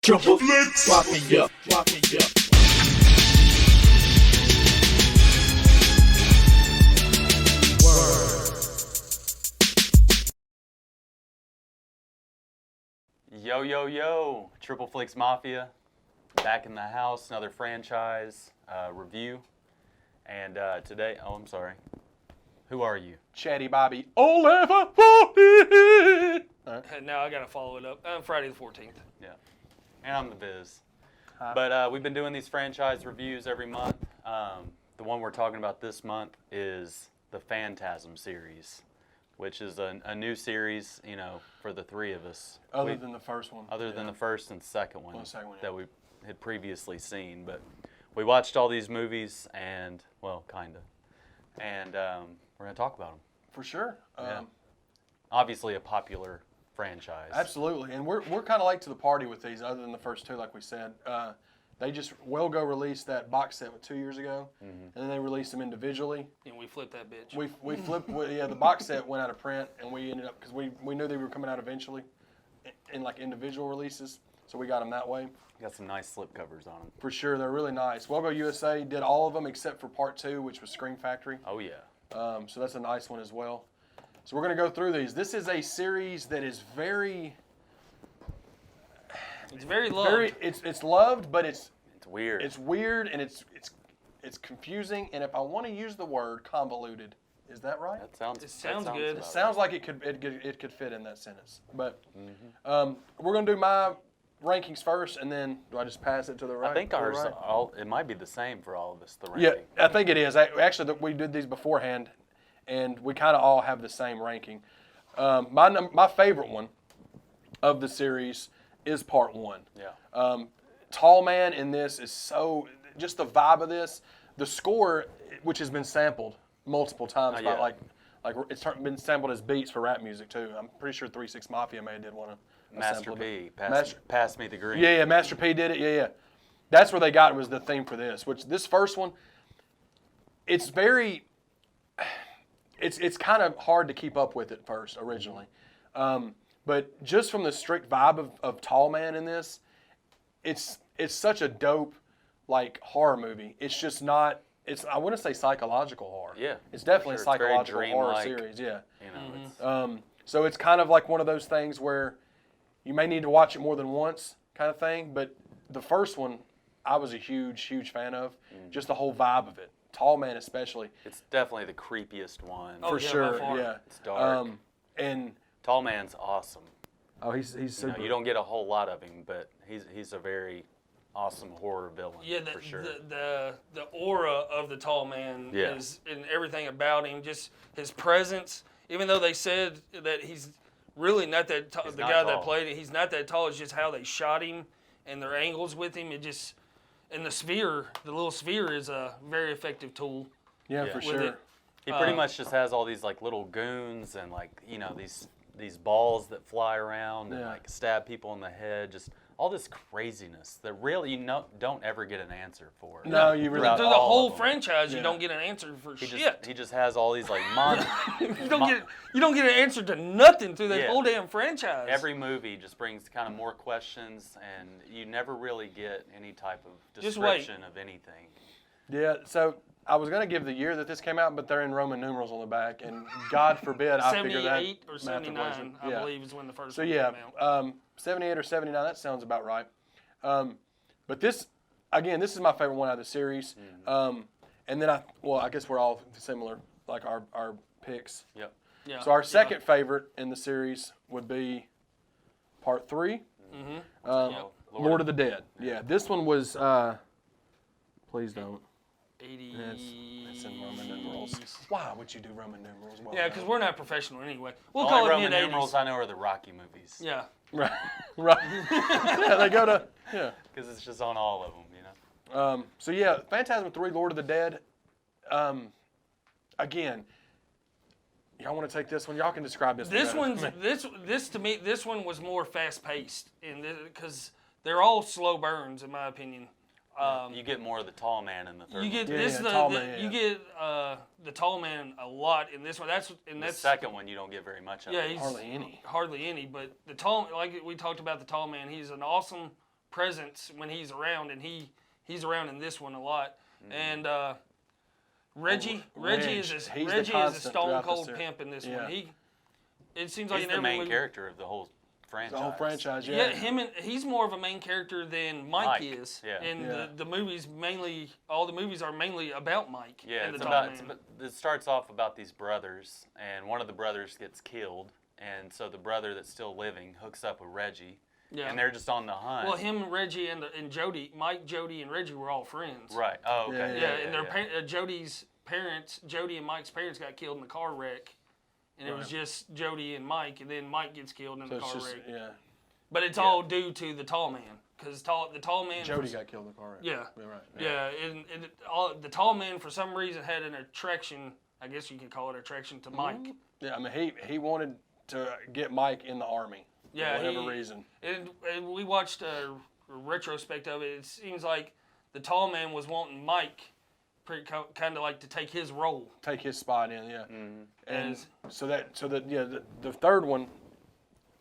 Triple flicks. Lock me up. Lock me up. Yo, yo, yo, Triple Flix Mafia, back in the house, another franchise review. And today, I'm sorry, who are you? Chatty Bobby. Oliver 40. Now I got to follow it up. Friday the 14th. Yeah, and I'm the Biz. But we've been doing these franchise reviews every month. The one we're talking about this month is the Phantasm series, which is a new series, you know, for the three of us. Other than the first one. Other than the first and second one, second one, that we had previously seen. But we watched all these movies and, well, kind of. And we're going to talk about them. For sure. Yeah. Obviously a popular franchise. Absolutely. And we're kind of late to the party with these, other than the first two, like we said. They just released that box set 2 years ago, and then they released them individually. And we flipped that bitch. We flipped. The box set went out of print, and we ended up, because we knew they were coming out eventually, in like individual releases, so we got them that way. Got some nice slip covers on them. For sure, they're really nice. Well Go USA did all of them except for part 2, which was Scream Factory. Oh yeah. So that's a nice one as well. So we're going to go through these. This is a series that is very. It's very loved. It's loved, but it's weird. It's weird and it's confusing, and if I want to use the word convoluted, is that right? That sounds good. It sounds like it could fit in that sentence. But we're gonna do my rankings first, and then do I just pass it to the right? I think ours right? it might be the same for all of us. The ranking. Yeah, I think it is. Actually, we did these beforehand, and we kind of all have the same ranking. My favorite one of the series is part 1. Yeah. Tall Man in this is so, just the vibe of this, the score, which has been sampled multiple times by like it's been sampled as beats for rap music too. I'm pretty sure 3 6 Mafia may have did one. Master P, pass me the green. Yeah, Master P did it. Yeah. That's where they got it, was the theme for this. Which this first one, it's very, it's kind of hard to keep up with at first originally, but just from the strict vibe of Tall Man in this. It's such a dope, like, horror movie. It's just not. I wouldn't say psychological horror. Yeah, it's definitely a psychological horror series. Yeah. You know, so it's kind of like one of those things where you may need to watch it more than once, kind of thing. But the first one, I was a huge fan of. Just the whole vibe of it. Tall Man especially. It's definitely the creepiest one. For sure. Yeah. It's dark. And Tall Man's awesome. Oh, he's super. You don't get a whole lot of him, but he's a very awesome horror villain. Yeah, for sure. The aura of the Tall Man Yeah. is, and everything about him, just his presence. Even though they said that he's really not that tall, the guy that played it, he's not that tall. It's just how they shot him and their angles with him. It just, and the little sphere is a very effective tool. Yeah, for sure. He pretty much just has all these like little goons and like, you know, these balls that fly around and like stab people in the head, just all this craziness that really don't ever get an answer for. No, you really through the whole franchise, you don't get an answer for shit. He just has all these like you don't get an answer to nothing through that whole damn franchise. Every movie just brings kind of more questions, and you never really get any type of description of anything. Yeah, so I was going to give the year that this came out, but they're in Roman numerals on the back, and God forbid I figure that. 78 or 79, I believe, is when the first one came out. 78 or 79, that sounds about right. But this, again, this is my favorite one out of the series. And then I guess we're all similar, like our picks. Yep. Yeah. So our second favorite in the series would be part 3, Lord of the Dead. Yeah, this one was, please don't. 80. That's in Roman numerals. Why would you do Roman numerals? Yeah, because we're not professional anyway. We'll the call only it Roman mid-80s. numerals I know are the Rocky movies. Yeah. Right. Yeah, they go to, Because it's just on all of them, you know. So yeah, Phantasm III, Lord of the Dead. Again, y'all want to take this one? Y'all can describe this. This one's this to me. This one was more fast paced, because they're all slow burns in my opinion. You get more of the Tall Man in the third You get one. You get the Tall Man a lot in this one. That's the second one you don't get very much of. Yeah, hardly any. Hardly any. But the tall, like we talked about, the Tall Man. He's an awesome presence when he's around, and he's around in this one a lot. And Reggie is a stone cold pimp in this one. It seems like he's the main character of the whole franchise. The whole franchise, he's more of a main character than Mike is. Yeah. And the movies all the movies are mainly about Mike. Yeah, and it starts off about these brothers, and one of the brothers gets killed, and so the brother that's still living hooks up with Reggie. Yeah. And they're just on the hunt. Well, him, Reggie, and Jody, Mike, Jody, and Reggie were all friends. Right. Oh, okay. And Jody's parents, Jody and Mike's parents got killed in a car wreck. And it was just Jody and Mike, and then Mike gets killed in the car wreck. Yeah. But it's all due to the tall man, because the tall man. Jody got killed in the car wreck. Yeah. Right. Yeah. The tall man for some reason had an attraction. I guess you could call it attraction to Mike. Yeah. I mean, he wanted to get Mike in the army. Yeah. For whatever reason. And we watched a retrospect of it. It seems like the tall man was wanting Mike. Kind of like to take his role, take his spot in, yeah. Mm-hmm. And the third one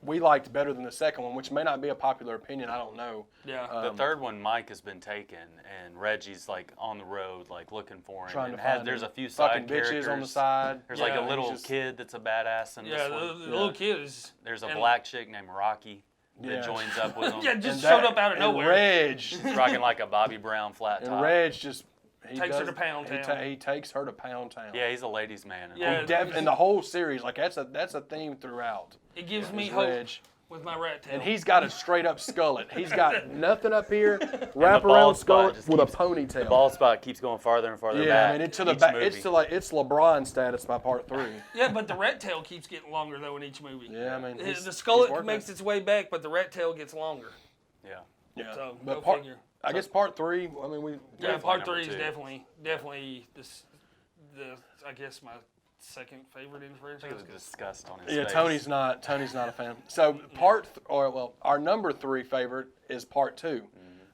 we liked better than the second one, which may not be a popular opinion. I don't know. Yeah. The third one, Mike has been taken, and Reggie's like on the road, like looking for him. Trying to find there's him. a few side fucking characters bitches on the side. There's like a little kid that's a badass in this one. The little kid is. There's a black chick named Rocky. That joins up with him. Just showed up out of nowhere. Reg. He's rocking like a Bobby Brown flat top. And Reg just. He takes her to Pound Town. He takes her to Pound Town. Yeah, he's a ladies' man. And the whole series, like that's a theme throughout. It gives me hope with my rat tail. And he's got a straight up skullet. He's got nothing up here, wrap around skullet with a ponytail. The bald spot keeps going farther and farther back. Yeah, I mean it's LeBron status by part 3. Yeah, but the rat tail keeps getting longer though in each movie. Yeah, I mean the skullet makes its way back, but the rat tail gets longer. Yeah. Yeah. So but go figure. I guess part 3. I mean, part 3 is definitely I guess my second favorite in the franchise. I think it was disgust on his face. Tony's not a fan. So our number 3 favorite is part 2. Mm-hmm.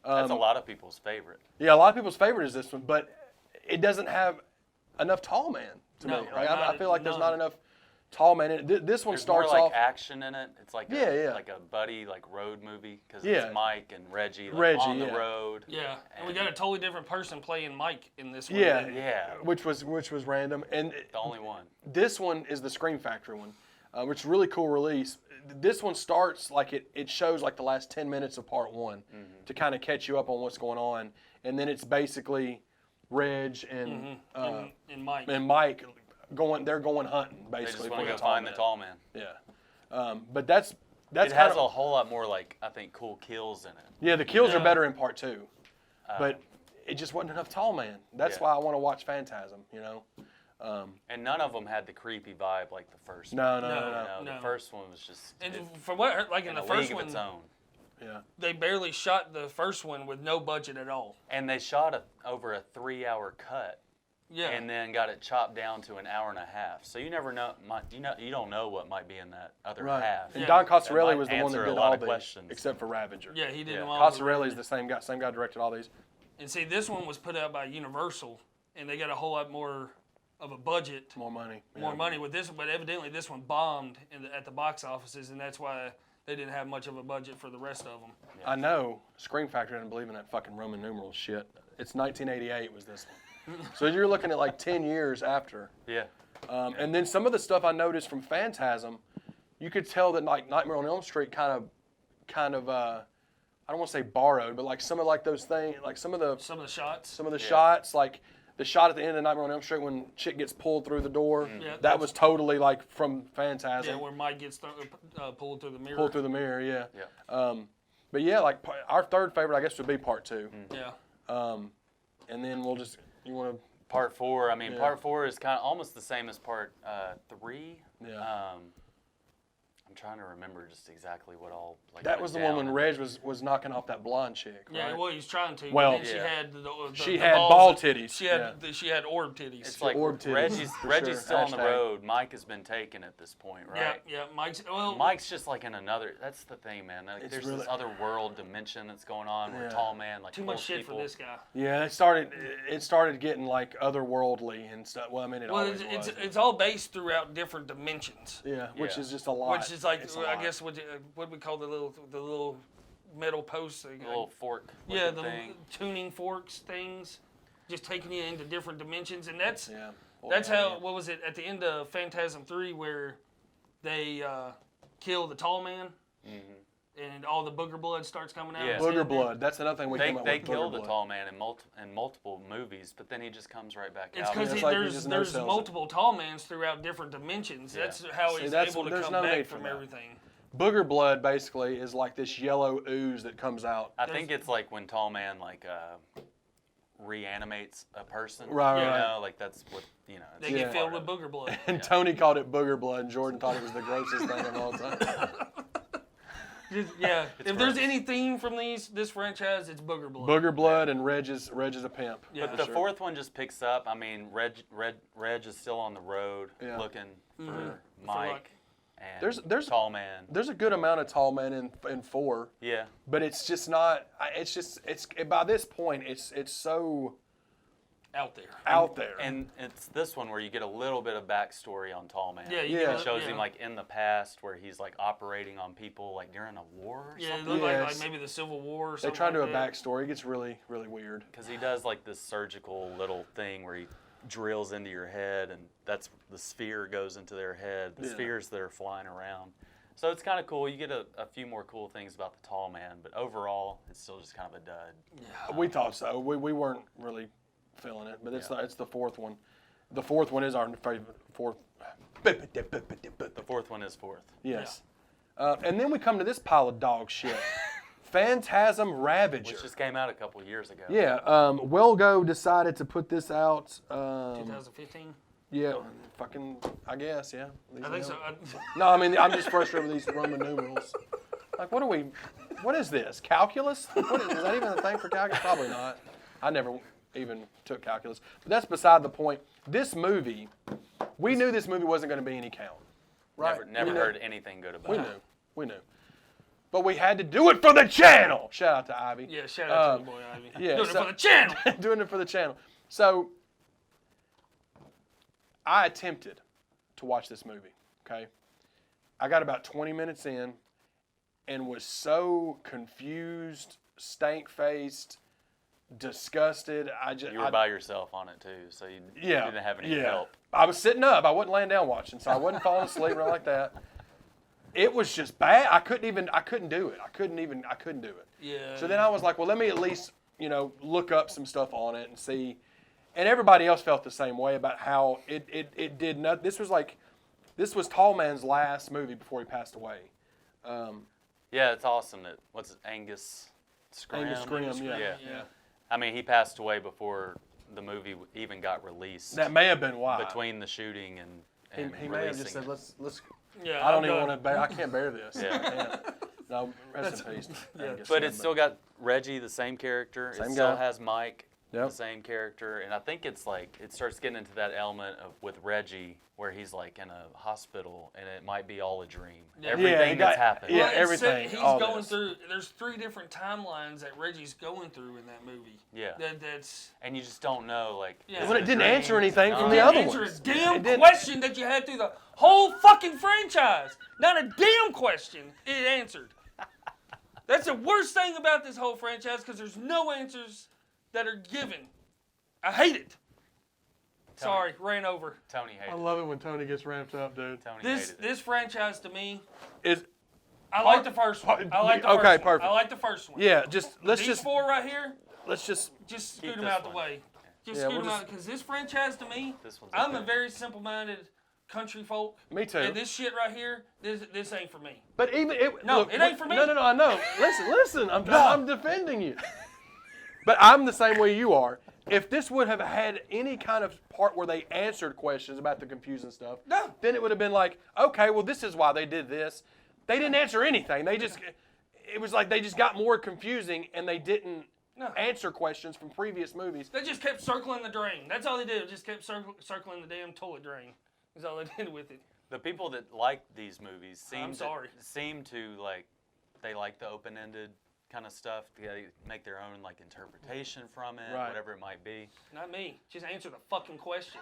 That's a lot of people's favorite. Yeah, a lot of people's favorite is this one, but it doesn't have enough tall man to me. Right? I feel like there's not enough tall man in it. This one starts more off action in it. It's like like a buddy road movie because it's Mike and Reggie on the road. Yeah, and we got a totally different person playing Mike in this one. Yeah. Which was random, and the only one. This one is the Scream Factory one, which is a really cool release. This one starts like it shows like the last 10 minutes of part 1 to kind of catch you up on what's going on, and then it's basically Reg and Mike. They're going hunting basically. They just want to go find the tall man. Yeah, but that's it has a whole lot more I think cool kills in it. Yeah, the kills are better in part 2, but it just wasn't enough tall man. That's why I want to watch Phantasm. And none of them had the creepy vibe like the first. No. The first one was just. And for what in the first one, its own. Yeah. They barely shot the first one with no budget at all. And they shot over a 3-hour cut. Yeah. And then got it chopped down to an hour and a half. So you never know. You don't know what might be in that other half. And Don Coscarelli was the one that did all these, questions. Except for Ravager. Yeah, he did them all. Coscarelli's the same guy. Same guy directed all these. And see, this one was put out by Universal, and they got a whole lot more of a budget. More money. More money with this one, but evidently this one bombed at the box offices, and that's why they didn't have much of a budget for the rest of them. Yeah. I know Scream Factory didn't believe in that fucking Roman numeral shit. It's 1988 was this one. So you're looking at 10 years after. Yeah. And then some of the stuff I noticed from Phantasm, you could tell that Nightmare on Elm Street kind of I don't want to say borrowed, but some of those things, some of the shots, like the shot at the end of Nightmare on Elm Street when chick gets pulled through the door, that was totally from Phantasm. Yeah, where Mike gets pulled through the mirror. Pulled through the mirror, yeah. But yeah, our third favorite, I guess, would be part 2. Yeah. And then we'll just. You want to part 4? I mean, part 4 is kind of almost the same as part 3. Yeah. I'm trying to remember just exactly what all. That was the one when Reg was knocking off that blonde chick. Right? Yeah, well, he was trying to. Well, she had she had ball titties. She had orb titties. It's like orb titties. Reggie's still on the road. Mike has been taken at this point, right? Yeah. Mike's just in another. That's the thing, man. There's this other world dimension that's going on where tall man too much shit for this guy. Yeah, it started getting otherworldly and stuff. Well, I mean, it's all based throughout different dimensions. Yeah, which is just a lot. Which is I guess what we call the little metal posts. A little fork. Yeah, the thing. tuning forks things, just taking you into different dimensions, and that's Boy, that's how. What was it at the end of Phantasm III where they kill the tall man? And all the booger blood starts coming out. Yeah. Booger blood. That's another thing we came up with. They killed the blood. tall man in multiple movies, but then he just comes right back It's out. because there's multiple tall mans throughout different dimensions. Yeah. That's how he's able to come back from everything. Booger blood basically is like this yellow ooze that comes out. I think it's like when tall man reanimates a person. Right, you right. know, like that's what They get filled with booger blood. And Tony called it booger blood, and Jordan thought it was the grossest thing of all time. Yeah, if there's any theme from this franchise, it's booger blood. Booger blood and Reg is a pimp. Yeah. But the fourth one just picks up. I mean, Reg is still on the road looking for Mike and Tall Man. There's a good amount of tall men in 4. Yeah. But it's just not. It's by this point it's so out there. And it's this one where you get a little bit of backstory on Tall Man. Yeah, It shows him like in the past where he's like operating on people like during a war or something. It looked like maybe the Civil War or something. They try to do a backstory. It gets really, really weird. Because he does like this surgical little thing where he drills into your head and that's the sphere goes into their head. The spheres that are flying around. So it's kind of cool. You get a few more cool things about the Tall Man, but overall it's still just kind of a dud. Yeah. We thought so. We weren't really feeling it, but it's the fourth one. The fourth one is our favorite. The fourth one is fourth. Yes. And then we come to this pile of dog shit. Phantasm Ravager. Which just came out a couple years ago. Yeah. Wellgo decided to put this out. 2015? Yeah. Fucking, I guess, yeah. I think so. No, I mean, I'm just frustrated with these Roman numerals. Like, what is this? Calculus? Is that even a thing for calculus? Probably not. I never even took calculus. But that's beside the point. This movie, we knew this movie wasn't going to be any count. Right? Never heard anything good about it. We knew. But we had to do it for the channel. Shout out to Ivy. Yeah, shout out to the boy Ivy. Yeah, Doing it for the channel. Doing it for the channel. So, I attempted to watch this movie, okay? I got about 20 minutes in and was so confused, stank-faced, disgusted. You were by yourself on it too, so you didn't have any help. I was sitting up. I wasn't laying down watching, so I wasn't falling asleep or like that. It was just bad. I couldn't do it. I couldn't do it. Yeah. So then I was like, well, let me at least, look up some stuff on it and see. And everybody else felt the same way about how it did not. This was Tall Man's last movie before he passed away. Yeah, it's awesome that Angus Scrim. Angus Scrim, yeah. I mean, he passed away before the movie even got released. That may have been why. Between the shooting and he may have just said, let's. Yeah, I don't even want to bear. I can't bear this. Yeah. No, rest in peace. Angus But Scrim, it's still got Reggie, the same character. Same it still guy. has Mike, the same character. And I think it's like, it starts getting into that element with Reggie where he's like in a hospital and it might be all a dream. Yeah. Everything that's happened. Yeah, everything. He's all going this. through. There's 3 different timelines that Reggie's going through in that movie. Yeah. That's. And you just don't know, like. Yeah. Well, it didn't answer dream? anything from the No. other Answer ones. a damn question that you had through the whole fucking franchise. Not a damn question it answered. That's the worst thing about this whole franchise because there's no answers that are given. I hate it. Sorry, ran over. Tony hated I love it when Tony gets ramped up, dude. it. Tony hated it. This franchise to me, Is I like the first one. I like the first okay, one. perfect. I like the first one. yeah, These 4 right here, let's just just Keep scoot them this out the one. way. Just Yeah, scoot we'll them out because this franchise to me, This one's I'm a okay. very simple-minded country folk. me too. And this shit right here, this ain't for me. But even it ain't for me. No, I know. Listen. I'm defending you. But I'm the same way you are. If this would have had any kind of part where they answered questions about the confusing stuff, then it would have been like, okay, well, this is why they did this. They didn't answer anything. It was like they just got more confusing and they didn't answer questions from previous movies. They just kept circling the drain. That's all they did. Just kept circling the damn toilet drain. That's all they did with it. The people that like these movies seem to like, they like the open-ended kind of stuff. They make their own like interpretation from it, whatever it might be. Not me. Just answer the fucking question.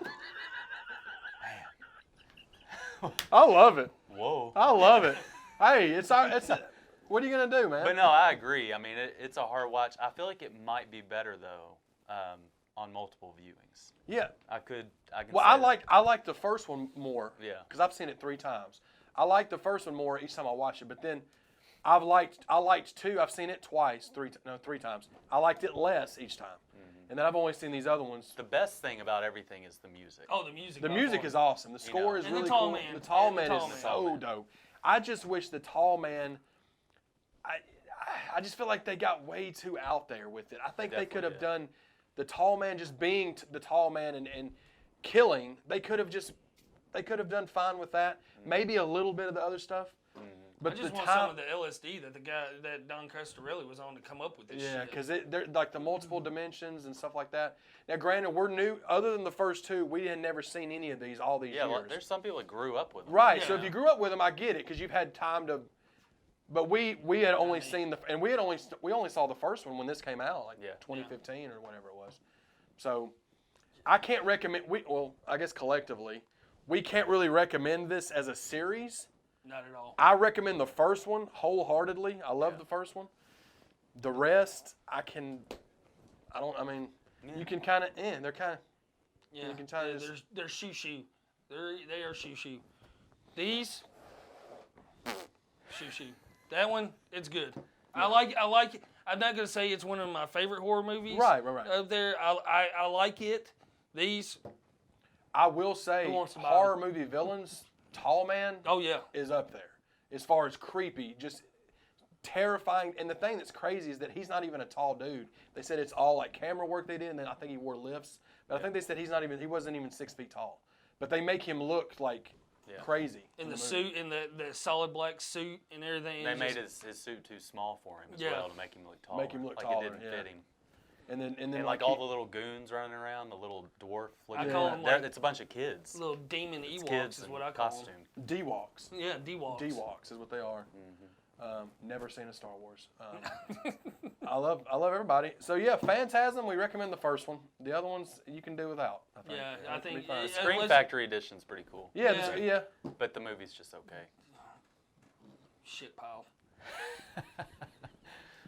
I love it. Whoa. I love it. Hey, What are you gonna do, man? But no, I agree. I mean, it's a hard watch. I feel like it might be better though on multiple viewings. Yeah. I can. Well, say I like the first one more. Yeah. Because I've seen it 3 times. I like the first one more each time I watch it, but then I liked 2. I've seen it twice, 3 times. I liked it less each time, and then I've only seen these other ones. The best thing about everything is the music. Oh, the music. The music is awesome. The score is And really the Tall cool. Man. The Tall And the Man Tall is Man. so dope. I just wish the Tall Man. I just feel like they got way too out there with it. I think they could have done the Tall Man just being the Tall Man and killing. They could have done fine with that. Maybe a little bit of the other stuff. But I just the want some of the LSD that Don Coscarelli was on to come up with this shit. Yeah, because they're like the multiple dimensions and stuff like that. Now, granted, we're new. Other than the first 2, we had never seen any of these all these years. Yeah, there's some people that grew up with them. Right. Yeah. So if you grew up with them, I get it because you've had time to. But we had only seen we only saw the first one when this came out, like 2015 or whatever it was. So I can't recommend. I guess collectively, we can't really recommend this as a series. Not at all. I recommend the first one wholeheartedly. I love the first one. The rest, you can kind of, they're kind of, Yeah, you can tell they're shoo-shoo. They are shoo-shoo. These, shoo-shoo. That one, it's good. I like it. I'm not going to say it's one of my favorite horror movies. Right. Up there, I like it. These. I will say, Who wants to buy horror them? movie villains, Tall Man Oh, yeah. is up there. As far as creepy, just terrifying. And the thing that's crazy is that he's not even a tall dude. They said it's all like camera work they did, and then I think he wore lifts. But I think they said he wasn't even 6 feet tall. But they make him look like crazy. In the movie. suit, in the solid black suit and everything. They made his suit too small for him as well to make him look taller. Make him look like taller, it didn't fit him. And then And like all the little goons running around, the little dwarf looking. I call them like it's a bunch of kids. little demon Ewoks Kids is in what I call costume. them. D-Walks. Yeah, D-Walks. D-Walks is what they are. Never seen a Star Wars. I love everybody. So yeah, Phantasm. We recommend the first one. The other ones you can do without. I think. Yeah, I think. It'll be fine. Scream Factory edition's pretty cool. Yeah. But the movie's just okay. Shit pile.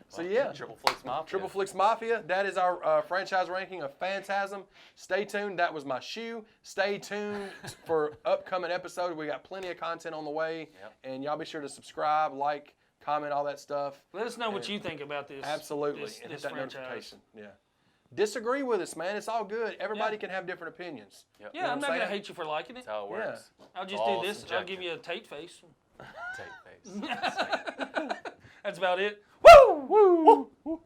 So yeah, Triple Flix Mafia. Triple Flix Mafia. That is our franchise ranking of Phantasm. Stay tuned. That was my shoe. Stay tuned for upcoming episodes. We got plenty of content on the way, and y'all be sure to subscribe, like, comment, all that stuff. Let us know what you think about this. Absolutely, This and hit that franchise. notification. Yeah. Disagree with us, man. It's all good. Everybody can have different opinions. Yep. Yeah, You know I'm what not I'm gonna saying? hate you for liking it. That's how it works. I'll just All do this. I'll subjective. give you a Tate face. Take face. That's about it. Woo! Woo!